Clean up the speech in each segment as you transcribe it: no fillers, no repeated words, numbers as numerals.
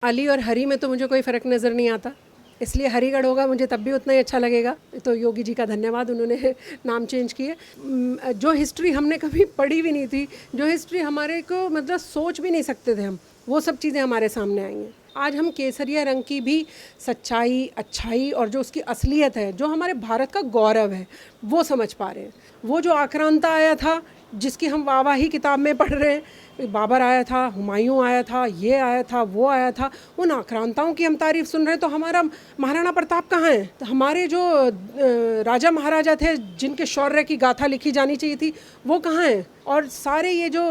अली और हरी में तो मुझे कोई फ़र्क नज़र नहीं आता, इसलिए हरीगढ़ होगा मुझे तब भी उतना ही अच्छा लगेगा। तो योगी जी का धन्यवाद, उन्होंने नाम चेंज किए। जो हिस्ट्री हमने कभी पढ़ी भी नहीं थी, जो हिस्ट्री हमारे को मतलब सोच भी नहीं सकते थे हम, वो सब चीज़ें हमारे सामने आई हैं। आज हम केसरिया रंग की भी सच्चाई, अच्छाई और जो उसकी असलियत है, जो हमारे भारत का गौरव है, वो समझ पा रहे हैं। वो जो आक्रांता आया था, जिसकी हम वाहवाही किताब में पढ़ रहे हैं, बाबर आया था, हुमायूं आया था, ये आया था, वो आया था, उन आक्रांताओं की हम तारीफ़ सुन रहे हैं। तो हमारा महाराणा प्रताप कहाँ है? तो हमारे जो राजा महाराजा थे, जिनके शौर्य की गाथा लिखी जानी चाहिए थी, वो कहाँ हैं? और सारे ये जो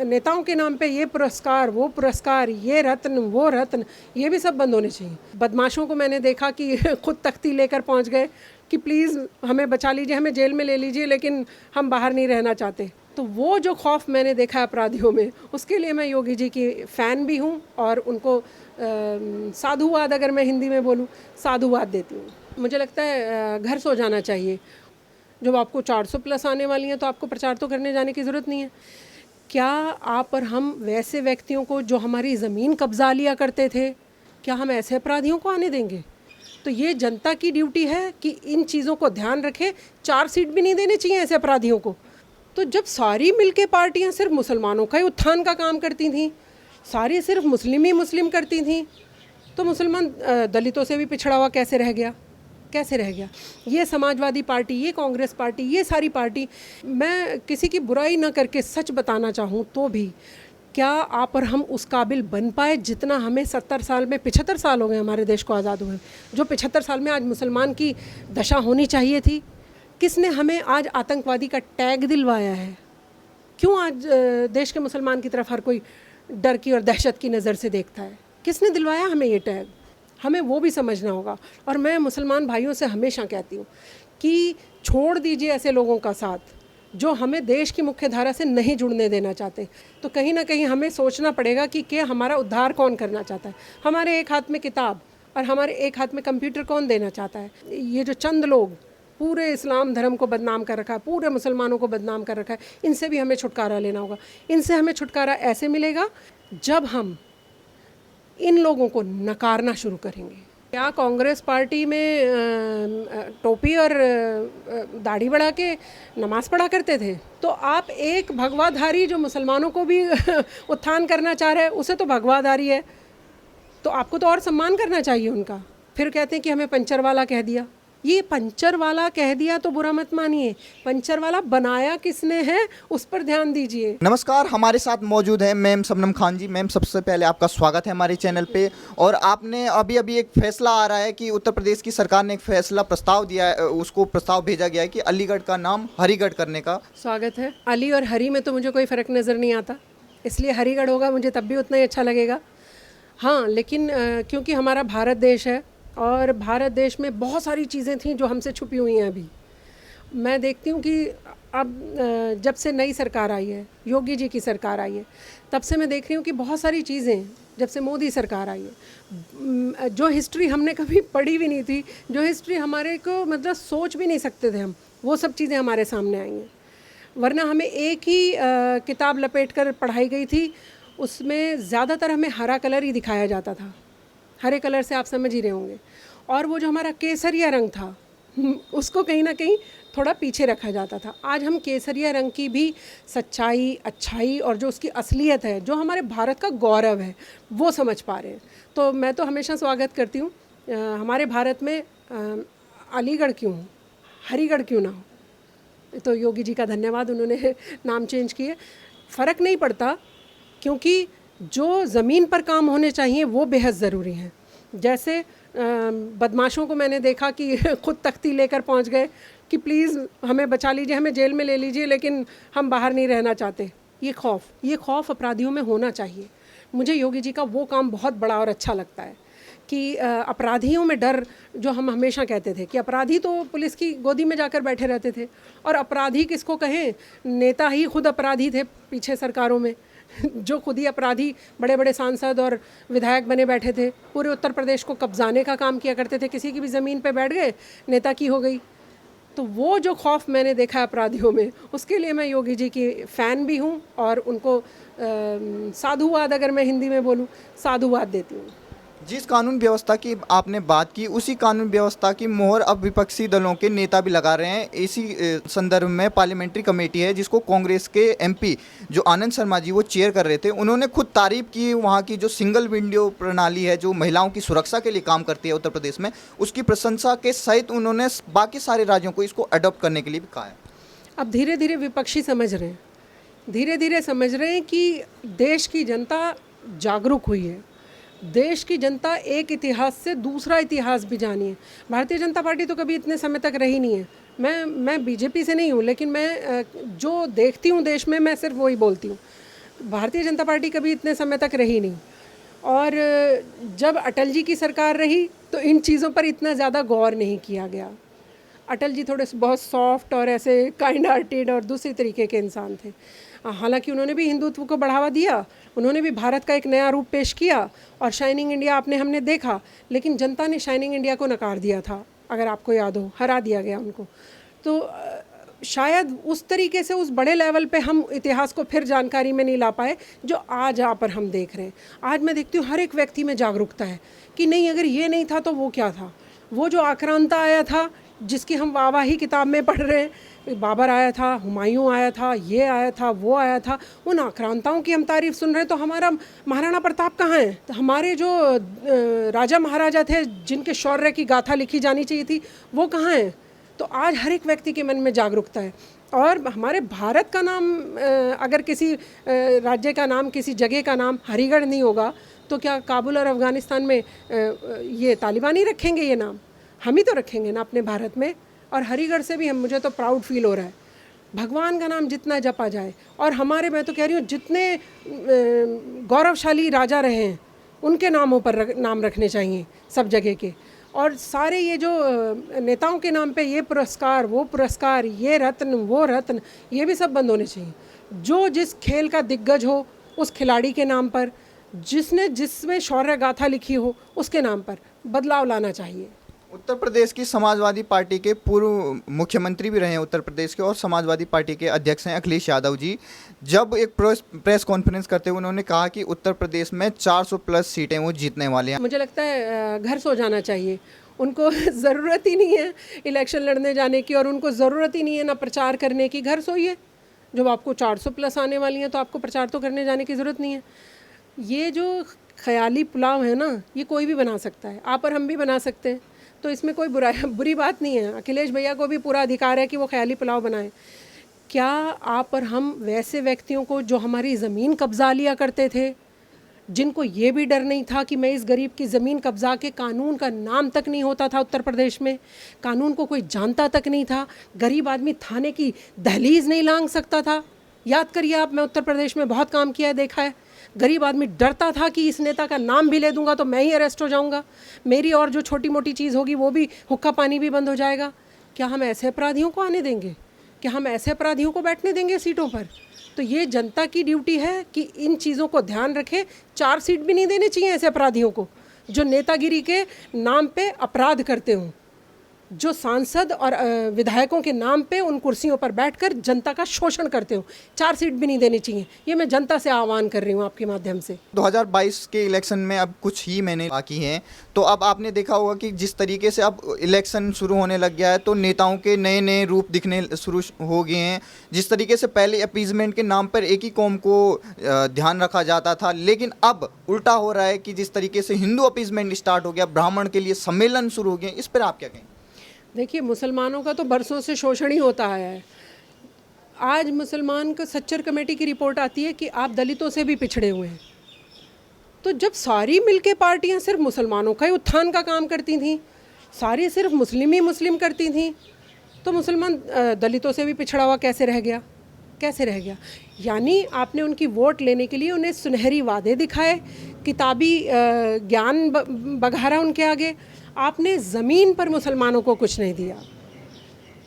नेताओं के नाम पे ये पुरस्कार, वो पुरस्कार, ये रत्न, वो रत्न, ये भी सब बंद होने चाहिए। बदमाशों को मैंने देखा कि खुद तख्ती लेकर पहुंच गए कि प्लीज़ हमें बचा लीजिए, हमें जेल में ले लीजिए, लेकिन हम बाहर नहीं रहना चाहते। तो वो जो खौफ मैंने देखा अपराधियों में, उसके लिए मैं योगी जी की फ़ैन भी हूँ और उनको साधुवाद, अगर मैं हिंदी में बोलूँ, साधुवाद देती हूँ। मुझे लगता है घर सो जाना चाहिए। जब आपको 400 प्लस आने वाली हैं तो आपको प्रचार तो करने जाने की ज़रूरत नहीं है। क्या आप और हम वैसे व्यक्तियों को जो हमारी ज़मीन कब्जा लिया करते थे, क्या हम ऐसे अपराधियों को आने देंगे? तो ये जनता की ड्यूटी है कि इन चीज़ों को ध्यान रखे। 4 सीट भी नहीं देने चाहिए ऐसे अपराधियों को। तो जब सारी मिलके पार्टियां सिर्फ मुसलमानों का ही उत्थान का काम करती थीं, सारी सिर्फ मुस्लिम ही मुस्लिम करती थीं, तो मुसलमान दलितों से भी पिछड़ा हुआ कैसे रह गया? कैसे रह गया? ये समाजवादी पार्टी, ये कांग्रेस पार्टी, ये सारी पार्टी, मैं किसी की बुराई ना करके सच बताना चाहूँ तो भी, क्या आप और हम उस काबिल बन पाए जितना हमें 70 साल में, 75 साल हो गए हमारे देश को आज़ाद हुए, जो 75 साल में आज मुसलमान की दशा होनी चाहिए थी? किसने हमें आज आतंकवादी का टैग दिलवाया है? क्यों आज देश के मुसलमान की तरफ हर कोई डर की और दहशत की नज़र से देखता है? किसने दिलवाया हमें ये टैग? हमें वो भी समझना होगा। और मैं मुसलमान भाइयों से हमेशा कहती हूँ कि छोड़ दीजिए ऐसे लोगों का साथ जो हमें देश की मुख्य धारा से नहीं जुड़ने देना चाहते। तो कहीं ना कहीं हमें सोचना पड़ेगा कि क्या हमारा उद्धार कौन करना चाहता है? हमारे एक हाथ में किताब और हमारे एक हाथ में कंप्यूटर कौन देना चाहता है? ये जो चंद लोग पूरे इस्लाम धर्म को बदनाम कर रखा है, पूरे मुसलमानों को बदनाम कर रखा है, इनसे भी हमें छुटकारा लेना होगा। इनसे हमें छुटकारा ऐसे मिलेगा जब हम इन लोगों को नकारना शुरू करेंगे। क्या कांग्रेस पार्टी में टोपी और दाढ़ी बढ़ा के नमाज़ पढ़ा करते थे? तो आप एक भगवाधारी जो मुसलमानों को भी उत्थान करना चाह रहे हैं, उसे तो भगवाधारी है, तो आपको तो और सम्मान करना चाहिए उनका। फिर कहते हैं कि हमें पंचर वाला कह दिया। ये पंचर वाला कह दिया तो बुरा मत मानिए, पंचर वाला बनाया किसने है उस पर ध्यान दीजिए। नमस्कार, हमारे साथ मौजूद है मैम शबनम खान जी। मैम, सबसे पहले आपका स्वागत है हमारे चैनल पे। और आपने अभी एक फैसला आ रहा है कि उत्तर प्रदेश की सरकार ने एक फैसला प्रस्ताव दिया है, उसको प्रस्ताव भेजा गया है कि अलीगढ़ का नाम हरीगढ़ करने का। स्वागत है। अली और हरी में तो मुझे कोई फ़र्क नज़र नहीं आता, इसलिए हरीगढ़ होगा मुझे तब भी उतना ही अच्छा लगेगा। हाँ, लेकिन क्योंकि हमारा भारत देश है और भारत देश में बहुत सारी चीज़ें थीं जो हमसे छुपी हुई हैं। अभी मैं देखती हूँ कि अब जब से नई सरकार आई है, योगी जी की सरकार आई है, तब से मैं देख रही हूँ कि बहुत सारी चीज़ें, जब से मोदी सरकार आई है, जो हिस्ट्री हमने कभी पढ़ी भी नहीं थी, जो हिस्ट्री हमारे को मतलब सोच भी नहीं सकते थे हम, वो सब चीज़ें हमारे सामने आई हैं। वरना हमें एक ही किताब लपेट कर पढ़ाई गई थी, उसमें ज़्यादातर हमें हरा कलर ही दिखाया जाता था। हरे कलर से आप समझ ही रहे होंगे। और वो जो हमारा केसरिया रंग था उसको कहीं ना कहीं थोड़ा पीछे रखा जाता था। आज हम केसरिया रंग की भी सच्चाई, अच्छाई और जो उसकी असलियत है, जो हमारे भारत का गौरव है, वो समझ पा रहे हैं। तो मैं तो हमेशा स्वागत करती हूँ हमारे भारत में अलीगढ़ क्यों हो, हरीगढ़ क्यों ना हो। तो योगी जी का धन्यवाद, उन्होंने नाम चेंज किए। फ़र्क नहीं पड़ता, क्योंकि जो ज़मीन पर काम होने चाहिए वो बेहद ज़रूरी हैं। जैसे बदमाशों को मैंने देखा कि खुद तख्ती लेकर पहुंच गए कि प्लीज़ हमें बचा लीजिए, हमें जेल में ले लीजिए, लेकिन हम बाहर नहीं रहना चाहते। ये खौफ अपराधियों में होना चाहिए। मुझे योगी जी का वो काम बहुत बड़ा और अच्छा लगता है कि अपराधियों में डर, जो हम हमेशा कहते थे कि अपराधी तो पुलिस की गोदी में जाकर बैठे रहते थे, और अपराधी किसको कहें, नेता ही खुद अपराधी थे पीछे सरकारों में, जो खुद ही अपराधी बड़े बड़े सांसद और विधायक बने बैठे थे, पूरे उत्तर प्रदेश को कब्जाने का काम किया करते थे। किसी की भी ज़मीन पे बैठ गए, नेता की हो गई। तो वो जो खौफ मैंने देखा अपराधियों में, उसके लिए मैं योगी जी की फ़ैन भी हूँ और उनको साधुवाद, अगर मैं हिंदी में बोलूँ, साधुवाद देती हूँ। जिस कानून व्यवस्था की आपने बात की उसी कानून व्यवस्था की मोहर अब विपक्षी दलों के नेता भी लगा रहे हैं। इसी संदर्भ में पार्लियामेंट्री कमेटी है जिसको कांग्रेस के एमपी जो आनंद शर्मा जी वो चेयर कर रहे थे, उन्होंने खुद तारीफ की वहाँ की जो सिंगल विंडो प्रणाली है जो महिलाओं की सुरक्षा के लिए काम करती है उत्तर प्रदेश में, उसकी प्रशंसा के सहित उन्होंने बाकी सारे राज्यों को इसको अडॉप्ट करने के लिए भी कहा है। अब धीरे धीरे विपक्षी समझ रहे हैं, धीरे धीरे समझ रहे हैं कि देश की जनता जागरूक हुई है, देश की जनता एक इतिहास से दूसरा इतिहास भी जानी है। भारतीय जनता पार्टी तो कभी इतने समय तक रही नहीं है। मैं बीजेपी से नहीं हूँ, लेकिन मैं जो देखती हूँ देश में, मैं सिर्फ वही बोलती हूँ। भारतीय जनता पार्टी कभी इतने समय तक रही नहीं, और जब अटल जी की सरकार रही तो इन चीज़ों पर इतना ज़्यादा गौर नहीं किया गया। अटल जी थोड़े बहुत सॉफ्ट और ऐसे काइंड हार्टेड और दूसरी तरीके के इंसान थे। हालांकि उन्होंने भी हिंदुत्व को बढ़ावा दिया, उन्होंने भी भारत का एक नया रूप पेश किया, और शाइनिंग इंडिया हमने देखा, लेकिन जनता ने शाइनिंग इंडिया को नकार दिया था, अगर आपको याद हो, हरा दिया गया उनको। तो शायद उस तरीके से उस बड़े लेवल पे हम इतिहास को फिर जानकारी में नहीं ला पाए जो आज यहाँ पर हम देख रहे हैं। आज मैं देखती हूँ हर एक व्यक्ति में जागरूकता है कि नहीं, अगर ये नहीं था तो वो क्या था। वो जो आक्रांता आया था जिसकी हम वाहवाही किताब में पढ़ रहे हैं, बाबर आया था, हुमायूं आया था, ये आया था, वो आया था, उन आक्रांताओं की हम तारीफ सुन रहे हैं। तो हमारा महाराणा प्रताप कहाँ है? तो हमारे जो राजा महाराजा थे जिनके शौर्य की गाथा लिखी जानी चाहिए थी, वो कहाँ है? तो आज हर एक व्यक्ति के मन में जागरूकता है। और हमारे भारत का नाम, अगर किसी राज्य का नाम, किसी जगह का नाम हरिगढ़ नहीं होगा तो क्या काबुल और अफ़गानिस्तान में ये तालिबान ही रखेंगे ये नाम? हम ही तो रखेंगे ना अपने भारत में। और हरिगढ़ से भी मुझे तो प्राउड फील हो रहा है। भगवान का नाम जितना जपा जाए, और हमारे, मैं तो कह रही हूँ, जितने गौरवशाली राजा रहे हैं उनके नामों पर नाम रखने चाहिए सब जगह के। और सारे ये जो नेताओं के नाम पे ये पुरस्कार, वो पुरस्कार, ये रत्न, वो रत्न, ये भी सब बंद होने चाहिए। जो जिस खेल का दिग्गज हो उस खिलाड़ी के नाम पर, जिसमें शौर्य गाथा लिखी हो उसके नाम पर बदलाव लाना चाहिए। उत्तर प्रदेश की समाजवादी पार्टी के पूर्व मुख्यमंत्री भी रहे हैं उत्तर प्रदेश के, और समाजवादी पार्टी के अध्यक्ष हैं अखिलेश यादव जी। जब एक प्रेस कॉन्फ्रेंस करते हुए उन्होंने कहा कि उत्तर प्रदेश में 400 प्लस सीटें वो जीतने वाले हैं। मुझे लगता है घर सो जाना चाहिए उनको। ज़रूरत ही नहीं है इलेक्शन लड़ने जाने की, और उनको ज़रूरत ही नहीं है ना प्रचार करने की। घर सोइए। जब आपको 400 प्लस आने वाली हैं तो आपको प्रचार तो करने जाने की ज़रूरत नहीं है। ये जो ख्याली पुलाव है ना, ये कोई भी बना सकता है, आप और हम भी बना सकते हैं। तो इसमें कोई बुरी बात नहीं है। अखिलेश भैया को भी पूरा अधिकार है कि वो ख्याली पुलाव बनाएं। क्या आप और हम वैसे व्यक्तियों को जो हमारी ज़मीन कब्जा लिया करते थे, जिनको ये भी डर नहीं था कि मैं इस गरीब की ज़मीन कब्जा के, कानून का नाम तक नहीं होता था उत्तर प्रदेश में, कानून को कोई जानता तक नहीं था, गरीब आदमी थाने की दहलीज नहीं लांघ सकता था। याद करिए आप, मैं उत्तर प्रदेश में बहुत काम किया है, देखा है। गरीब आदमी डरता था कि इस नेता का नाम भी ले दूंगा तो मैं ही अरेस्ट हो जाऊंगा, मेरी और जो छोटी मोटी चीज़ होगी वो भी, हुक्का पानी भी बंद हो जाएगा। क्या हम ऐसे अपराधियों को आने देंगे? क्या हम ऐसे अपराधियों को बैठने देंगे सीटों पर? तो ये जनता की ड्यूटी है कि इन चीज़ों को ध्यान रखे। 4 सीट भी नहीं देने चाहिए ऐसे अपराधियों को जो नेतागिरी के नाम पे अपराध करते हों, जो सांसद और विधायकों के नाम पे उन कुर्सियों पर बैठकर जनता का शोषण करते हो। 4 सीट भी नहीं देनी चाहिए। ये मैं जनता से आह्वान कर रही हूँ आपके माध्यम से। 2022 के इलेक्शन में अब कुछ ही महीने बाकी हैं, तो अब आपने देखा होगा कि जिस तरीके से अब इलेक्शन शुरू होने लग गया है तो नेताओं के नए नए रूप दिखने शुरू हो गए हैं। जिस तरीके से पहले अपीजमेंट के नाम पर एक ही कौम को ध्यान रखा जाता था, लेकिन अब उल्टा हो रहा है कि जिस तरीके से हिंदू अपीजमेंट स्टार्ट हो गया, ब्राह्मण के लिए सम्मेलन शुरू हो गए। इस पर आप क्या कहें? देखिए, मुसलमानों का तो बरसों से शोषण ही होता आया है। आज मुसलमान को सच्चर कमेटी की रिपोर्ट आती है कि आप दलितों से भी पिछड़े हुए हैं। तो जब सारी मिलके पार्टियां सिर्फ मुसलमानों का ही उत्थान का काम करती थीं, सारी सिर्फ मुस्लिम ही मुस्लिम करती थीं, तो मुसलमान दलितों से भी पिछड़ा हुआ कैसे रह गया? कैसे रह गया? यानी आपने उनकी वोट लेने के लिए उन्हें सुनहरी वादे दिखाए, किताबी ज्ञान बघारा उनके आगे, आपने ज़मीन पर मुसलमानों को कुछ नहीं दिया।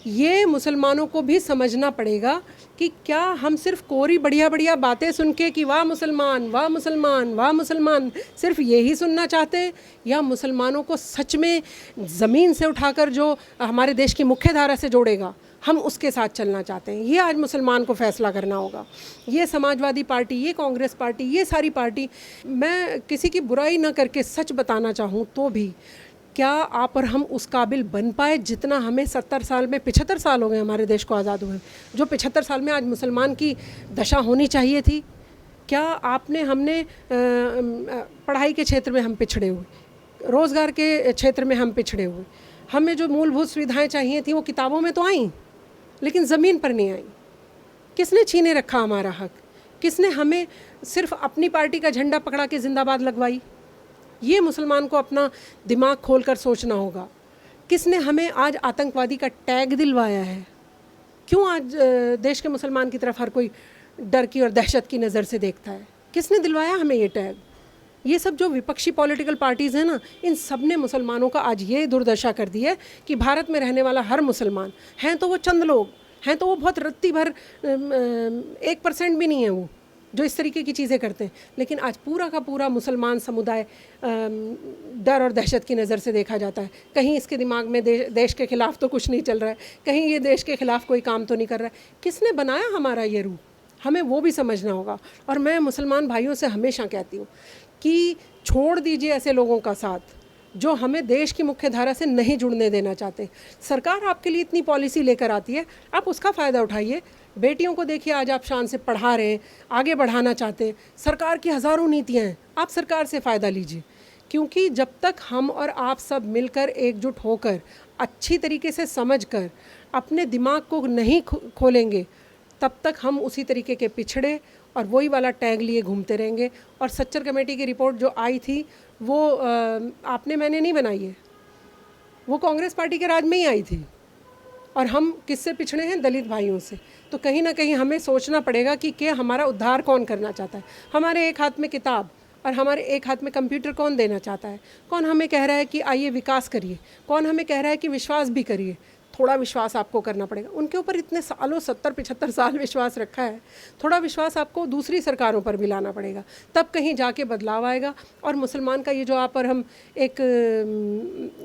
ये मुसलमानों को भी समझना पड़ेगा कि क्या हम सिर्फ कोरी बढ़िया बढ़िया बातें सुन के कि वाह मुसलमान, वाह मुसलमान, वाह मुसलमान, सिर्फ यही सुनना चाहते हैं, या मुसलमानों को सच में ज़मीन से उठाकर जो हमारे देश की मुख्य धारा से जोड़ेगा, हम उसके साथ चलना चाहते हैं। ये आज मुसलमान को फैसला करना होगा। ये समाजवादी पार्टी, ये कांग्रेस पार्टी, ये सारी पार्टी, मैं किसी की बुराई ना करके सच बताना चाहूँ तो भी, क्या आप और हम उस काबिल बन पाए जितना हमें 70 साल में, 75 साल हो गए हमारे देश को आज़ाद हुए, जो 75 साल में आज मुसलमान की दशा होनी चाहिए थी? क्या आपने, हमने पढ़ाई के क्षेत्र में हम पिछड़े हुए, रोज़गार के क्षेत्र में हम पिछड़े हुए, हमें जो मूलभूत सुविधाएं चाहिए थी वो किताबों में तो आईं लेकिन ज़मीन पर नहीं आई। किसने छीने रखा हमारा हक? किसने हमें सिर्फ अपनी पार्टी का झंडा पकड़ा के जिंदाबाद लगवाई? ये मुसलमान को अपना दिमाग खोलकर सोचना होगा। किसने हमें आज आतंकवादी का टैग दिलवाया है? क्यों आज देश के मुसलमान की तरफ हर कोई डर की और दहशत की नज़र से देखता है? किसने दिलवाया हमें ये टैग? ये सब जो विपक्षी पॉलिटिकल पार्टीज़ हैं ना, इन सब ने मुसलमानों का आज ये दुर्दशा कर दी है कि भारत में रहने वाला हर मुसलमान, हैं तो वो चंद लोग, हैं तो वो बहुत रत्ती भर 1% भी नहीं है वो जो इस तरीके की चीज़ें करते हैं, लेकिन आज पूरा का पूरा मुसलमान समुदाय डर और दहशत की नज़र से देखा जाता है। कहीं इसके दिमाग में देश के ख़िलाफ़ तो कुछ नहीं चल रहा है, कहीं ये देश के ख़िलाफ़ कोई काम तो नहीं कर रहा है। किसने बनाया हमारा ये रूप? हमें वो भी समझना होगा। और मैं मुसलमान भाइयों से हमेशा कहती हूँ कि छोड़ दीजिए ऐसे लोगों का साथ जो हमें देश की मुख्य धारा से नहीं जुड़ने देना चाहते। सरकार आपके लिए इतनी पॉलिसी लेकर आती है, आप उसका फ़ायदा उठाइए। बेटियों को देखिए, आज आप शान से पढ़ा रहे हैं, आगे बढ़ाना चाहते हैं। सरकार की हज़ारों नीतियाँ हैं, आप सरकार से फ़ायदा लीजिए, क्योंकि जब तक हम और आप सब मिलकर एकजुट होकर अच्छी तरीके से समझकर अपने दिमाग को नहीं खोलेंगे, तब तक हम उसी तरीके के पिछड़े और वही वाला टैग लिए घूमते रहेंगे। और सच्चर कमेटी की रिपोर्ट जो आई थी वो आपने मैंने नहीं बनाई है, वो कांग्रेस पार्टी के राज में ही आई थी। और हम किससे पिछड़े हैं? दलित भाइयों से। तो कहीं ना कहीं हमें सोचना पड़ेगा कि हमारा उद्धार कौन करना चाहता है। हमारे एक हाथ में किताब और हमारे एक हाथ में कंप्यूटर कौन देना चाहता है? कौन हमें कह रहा है कि आइए विकास करिए? कौन हमें कह रहा है कि विश्वास भी करिए? थोड़ा विश्वास आपको करना पड़ेगा। उनके ऊपर इतने सालों, 70-75 साल विश्वास रखा है, थोड़ा विश्वास आपको दूसरी सरकारों पर भी लाना पड़ेगा, तब कहीं जाके बदलाव आएगा। और मुसलमान का ये जो आप और हम एक,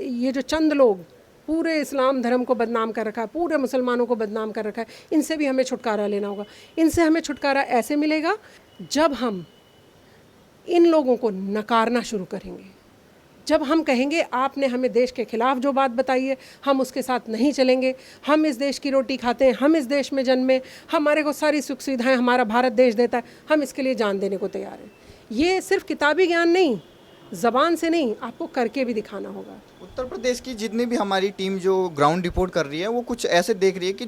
ये जो चंद लोग पूरे इस्लाम धर्म को बदनाम कर रखा है, पूरे मुसलमानों को बदनाम कर रखा है, इनसे भी हमें छुटकारा लेना होगा। इनसे हमें छुटकारा ऐसे मिलेगा जब हम इन लोगों को नकारना शुरू करेंगे। जब हम कहेंगे आपने हमें देश के खिलाफ जो बात बताई है, हम उसके साथ नहीं चलेंगे, हम इस देश की रोटी खाते हैं, हम इस देश में जन्मे, हमारे को सारी सुख सुविधाएं हमारा भारत देश देता है, हम इसके लिए जान देने को तैयार हैं। ये सिर्फ किताबी ज्ञान नहीं, ज़बान से नहीं, आपको करके भी दिखाना होगा। उत्तर प्रदेश की जितनी भी हमारी टीम जो ग्राउंड रिपोर्ट कर रही है, वो कुछ ऐसे देख रही है कि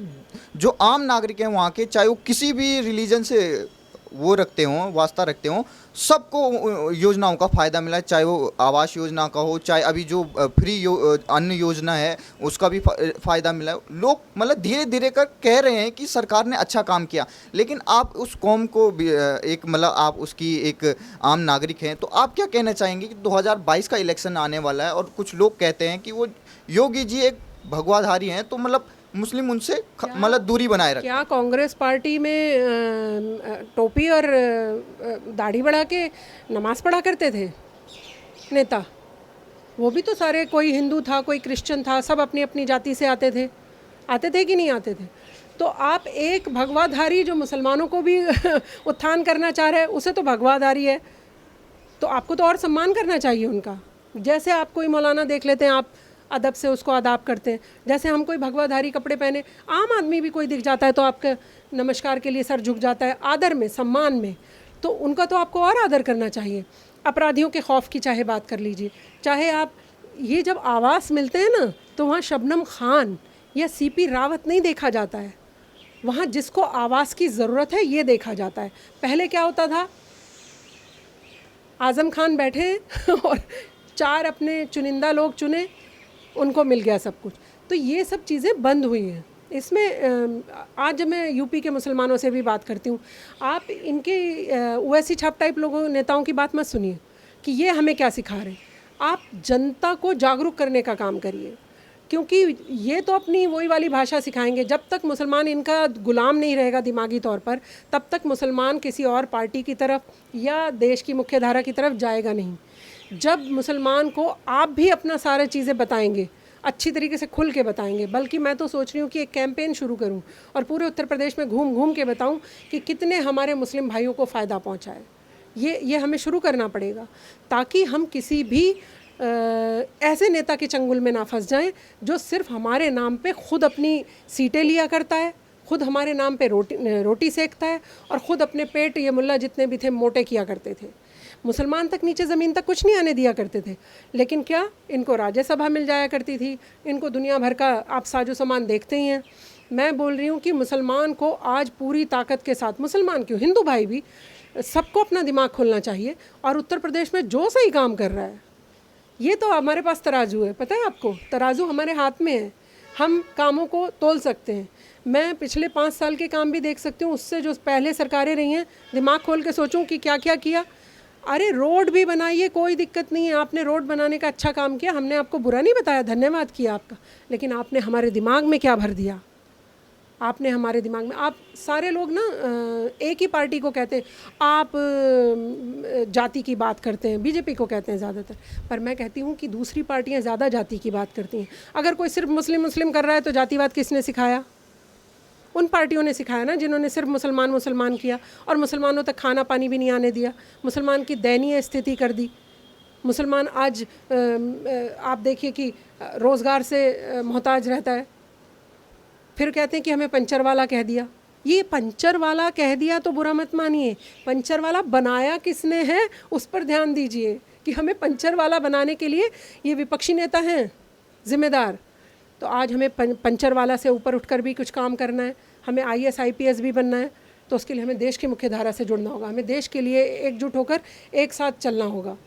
जो आम नागरिक हैं वहाँ के, चाहे वो किसी भी रिलीजन से वो रखते हों, वास्ता रखते हों, सबको योजनाओं का फ़ायदा मिला है। चाहे वो आवास योजना का हो, चाहे अभी जो फ्री अन्न योजना है उसका भी फ़ायदा मिला है। लोग मतलब धीरे धीरे कर कह रहे हैं कि सरकार ने अच्छा काम किया, लेकिन आप उस कौम को एक मतलब आप उसकी एक आम नागरिक हैं, तो आप क्या कहना चाहेंगे कि 2022 का इलेक्शन आने वाला है और कुछ लोग कहते हैं कि वो योगी जी एक भगवाधारी हैं, तो मतलब मुस्लिम उनसे मतलब दूरी बनाए रखें। क्या कांग्रेस पार्टी में टोपी और दाढ़ी बढ़ा के नमाज़ पढ़ा करते थे नेता? वो भी तो सारे, कोई हिंदू था, कोई क्रिश्चियन था, सब अपनी अपनी जाति से आते थे कि नहीं आते थे? तो आप एक भगवाधारी जो मुसलमानों को भी उत्थान करना चाह रहे हैं, उसे तो भगवाधारी है, तो आपको तो और सम्मान करना चाहिए उनका। जैसे आप कोई मौलाना देख लेते हैं, आप अदब से उसको आदाब करते हैं, जैसे हम कोई भगवाधारी कपड़े पहने, आम आदमी भी कोई दिख जाता है तो आपके नमस्कार के लिए सर झुक जाता है, आदर में, सम्मान में, तो उनका तो आपको और आदर करना चाहिए। अपराधियों के खौफ की चाहे बात कर लीजिए, चाहे आप ये जब आवास मिलते हैं ना, तो वहाँ शबनम खान या सीपी रावत नहीं देखा जाता है, वहाँ जिसको आवास की ज़रूरत है ये देखा जाता है। पहले क्या होता था, आज़म खान बैठे और 4 अपने चुनिंदा लोग चुने, उनको मिल गया सब कुछ। तो ये सब चीज़ें बंद हुई हैं। इसमें आज जब मैं यूपी के मुसलमानों से भी बात करती हूँ, आप इनके ओवैसी छाप टाइप लोगों, नेताओं की बात मत सुनिए कि ये हमें क्या सिखा रहे हैं। आप जनता को जागरूक करने का काम करिए, क्योंकि ये तो अपनी वही वाली भाषा सिखाएंगे। जब तक मुसलमान इनका गुलाम नहीं रहेगा दिमागी तौर पर, तब तक मुसलमान किसी और पार्टी की तरफ या देश की मुख्य धारा की तरफ जाएगा नहीं। जब मुसलमान को आप भी अपना सारी चीज़ें बताएंगे, अच्छी तरीके से खुल के बताएंगे, बल्कि मैं तो सोच रही हूँ कि एक कैंपेन शुरू करूँ और पूरे उत्तर प्रदेश में घूम घूम के बताऊँ कि कितने हमारे मुस्लिम भाइयों को फ़ायदा पहुँचा है। ये हमें शुरू करना पड़ेगा, ताकि हम किसी भी ऐसे नेता के चंगुल में ना फंस जाएं जो सिर्फ हमारे नाम पे खुद अपनी सीटें लिया करता है, खुद हमारे नाम पे रोटी सेकता है और ख़ुद अपने पेट ये मुल्ला जितने भी थे मोटे किया करते थे। मुसलमान तक नीचे ज़मीन तक कुछ नहीं आने दिया करते थे, लेकिन क्या इनको राज्यसभा मिल जाया करती थी, इनको दुनिया भर का आप साजो सामान देखते ही हैं। मैं बोल रही हूँ कि मुसलमान को आज पूरी ताकत के साथ, मुसलमान क्यों, हिंदू भाई भी, सबको अपना दिमाग खोलना चाहिए और उत्तर प्रदेश में जो सही काम कर रहा है, ये तो हमारे पास तराजू है, पता है आपको, तराजू हमारे हाथ में है, हम कामों को तोल सकते हैं। मैं पिछले 5 साल के काम भी देख सकती हूँ, उससे जो पहले सरकारें रही हैं, दिमाग खोल के सोचूं कि क्या क्या किया। अरे रोड भी बनाइए, कोई दिक्कत नहीं है, आपने रोड बनाने का अच्छा काम किया, हमने आपको बुरा नहीं बताया, धन्यवाद किया आपका, लेकिन आपने हमारे दिमाग में क्या भर दिया, आपने हमारे दिमाग में, आप सारे लोग ना एक ही पार्टी को कहते हैं, आप जाति की बात करते हैं, बीजेपी को कहते हैं ज़्यादातर, पर मैं कहती हूँ कि दूसरी पार्टियाँ ज़्यादा जाति की बात करती हैं। अगर कोई सिर्फ मुस्लिम मुस्लिम कर रहा है तो जातिवाद किसने सिखाया? उन पार्टियों ने सिखाया ना जिन्होंने सिर्फ मुसलमान मुसलमान किया और मुसलमानों तक खाना पानी भी नहीं आने दिया, मुसलमान की दयनीय स्थिति कर दी। मुसलमान आज आप देखिए कि रोज़गार से मोहताज रहता है, फिर कहते हैं कि हमें पंचर वाला कह दिया। ये पंचर वाला कह दिया तो बुरा मत मानिए, पंचर वाला बनाया किसने है उस पर ध्यान दीजिए कि हमें पंचर वाला बनाने के लिए ये विपक्षी नेता हैं जिम्मेदार। तो आज हमें पंचर वाला से ऊपर उठकर भी कुछ काम करना है, हमें IAS IPS भी बनना है, तो उसके लिए हमें देश की मुख्य धारा से जुड़ना होगा, हमें देश के लिए एकजुट होकर एक साथ चलना होगा।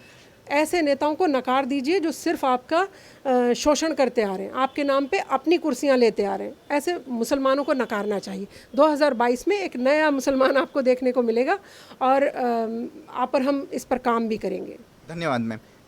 ऐसे नेताओं को नकार दीजिए जो सिर्फ आपका शोषण करते आ रहे हैं, आपके नाम पे अपनी कुर्सियां लेते आ रहे हैं। ऐसे मुसलमानों को नकारना चाहिए। 2022 में एक नया मुसलमान आपको देखने को मिलेगा और आप पर हम इस पर काम भी करेंगे। धन्यवाद मैम।